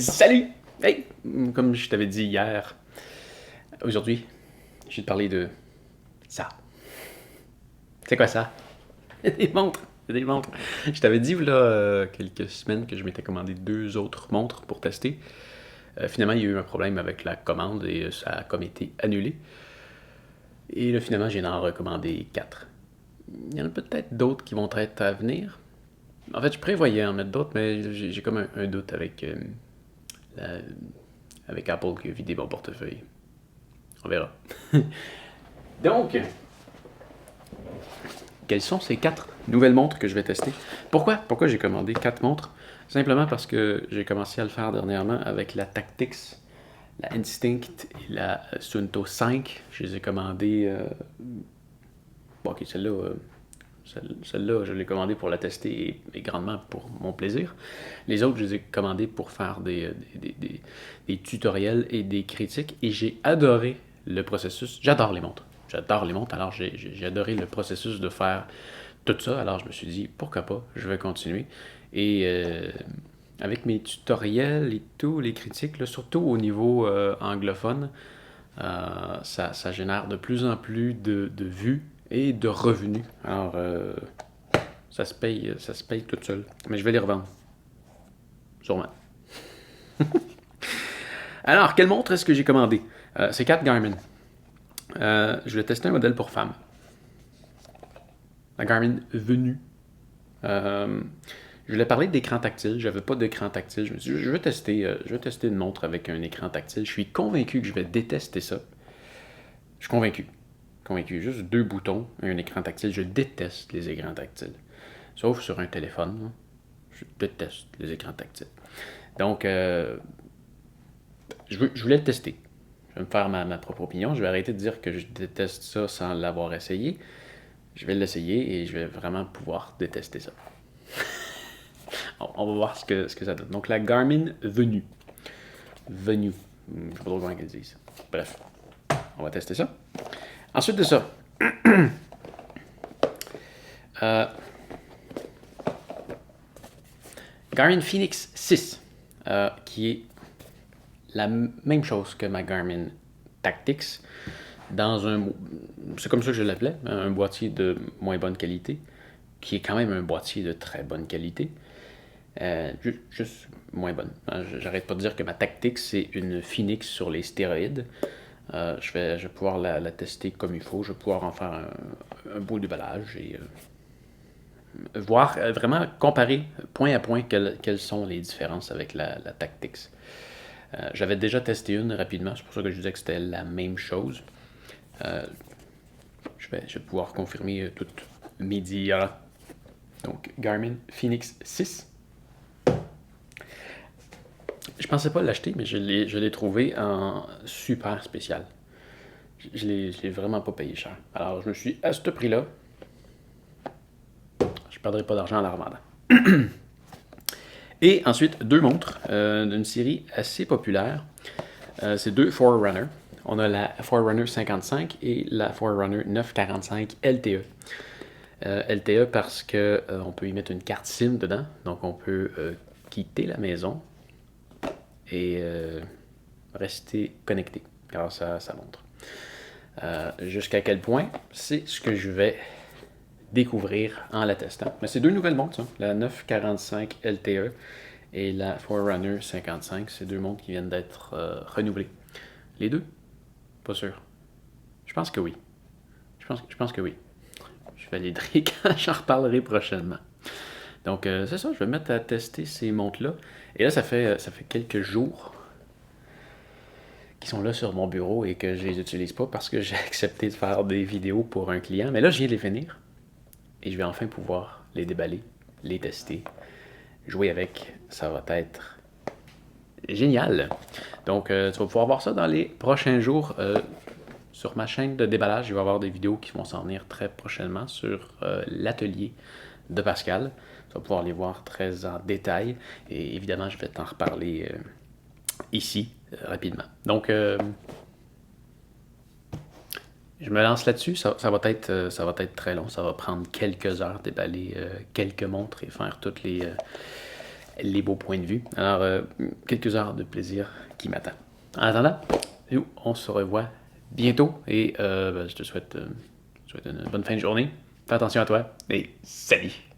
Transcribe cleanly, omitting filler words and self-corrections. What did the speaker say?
Salut! Hey! Comme je t'avais dit hier, aujourd'hui, je vais te parler de ça. C'est quoi ça? Des montres! Des montres! Je t'avais dit, là, quelques semaines que je m'étais commandé 2 autres montres pour tester. Finalement, il y a eu un problème avec la commande et ça a comme été annulé. Et là, finalement, j'ai en recommandé 4. Il y en a peut-être d'autres qui vont être à venir. En fait, je prévoyais en mettre d'autres, mais j'ai comme un doute avec, la- avec Apple qui a vidé mon portefeuille. On verra. Donc, quelles sont ces 4 nouvelles montres que je vais tester? Pourquoi j'ai commandé 4 montres? Simplement parce que j'ai commencé à le faire dernièrement avec la Tactix, la Instinct et la Suunto 5. Je les ai commandées. Bon, ok, celle-là, je l'ai commandée pour la tester et grandement pour mon plaisir. Les autres, je les ai commandées pour faire des tutoriels et des critiques et j'ai adoré le processus. J'adore les montres. J'adore les montres, alors j'ai adoré le processus de faire tout ça. Alors je me suis dit, pourquoi pas, je vais continuer. Et avec mes tutoriels et tout, les critiques, là, surtout au niveau anglophone, ça génère de plus en plus de vues et de revenus. Alors, ça se paye tout seul. Mais je vais les revendre. Sûrement. Alors, quelle montre est-ce que j'ai commandé? C'est 4 Garmin. Je vais tester un modèle pour femme. La Garmin Venue. Euh, je voulais parler d'écran tactile. J'avais pas d'écran tactile. Je me suis dit, je vais tester une montre avec un écran tactile. Je suis convaincu que je vais détester ça. Je suis convaincu. Convaincu. Juste 2 boutons et un écran tactile. Je déteste les écrans tactiles. Sauf sur un téléphone. Là. Je déteste les écrans tactiles. Donc, je voulais le tester. Je vais me faire ma propre opinion. Je vais arrêter de dire que je déteste ça sans l'avoir essayé. Je vais l'essayer et je vais vraiment pouvoir détester ça. On va voir ce que ça donne. Donc, la Garmin Venue. Venue. Je ne sais pas trop comment ils disent. Bref, on va tester ça. Ensuite de ça, euh, Garmin Fenix 6, qui est la même chose que ma Garmin Tactix, dans un, c'est comme ça que je l'appelais, un boîtier de moins bonne qualité, qui est quand même un boîtier de très bonne qualité, juste moins bonne. J'arrête pas de dire que ma Tactix, c'est une Phoenix sur les stéroïdes. Je vais pouvoir la tester comme il faut, je vais pouvoir en faire un beau déballage et voir, vraiment comparer point à point quelles sont les différences avec la Tactix. J'avais déjà testé une rapidement, c'est pour ça que je disais que c'était la même chose. Euh, je vais pouvoir confirmer tout média. Donc, Garmin Fenix 6. Je pensais pas l'acheter, mais je l'ai trouvé en super spécial. Je l'ai vraiment pas payé cher. Alors, je me suis dit, à ce prix-là, je ne perdrai pas d'argent en la revendant. Et ensuite, 2 montres d'une série assez populaire. C'est 2 Forerunner. On a la Forerunner 55 et la Forerunner 945 LTE. LTE parce que on peut y mettre une carte SIM dedans, donc on peut quitter la maison et rester connecté grâce à sa montre. Jusqu'à quel point, c'est ce que je vais découvrir en la testant. Mais c'est 2 nouvelles montres, ça. La 945 LTE et la Forerunner 55. C'est 2 montres qui viennent d'être renouvelées. Les deux? Pas sûr. Je pense que oui. Je pense que oui. Je validerai quand j'en reparlerai prochainement. Donc, c'est ça, je vais me mettre à tester ces montres-là. Et là, ça fait quelques jours qui sont là sur mon bureau et que je les utilise pas parce que j'ai accepté de faire des vidéos pour un client. Mais là, je viens de les finir. Et je vais enfin pouvoir les déballer, les tester, jouer avec. Ça va être génial. Donc, tu vas pouvoir voir ça dans les prochains jours sur ma chaîne de déballage. Il va y avoir des vidéos qui vont s'en venir très prochainement sur l'atelier de Pascal. Tu vas pouvoir les voir très en détail. Et évidemment, je vais t'en reparler ici rapidement. Donc, je me lance là-dessus. Ça va être très long. Ça va prendre quelques heures déballer quelques montres et faire toutes les les beaux points de vue. Alors, quelques heures de plaisir qui m'attendent. En attendant, nous, on se revoit bientôt et je te souhaite une bonne fin de journée. Fais attention à toi et salut!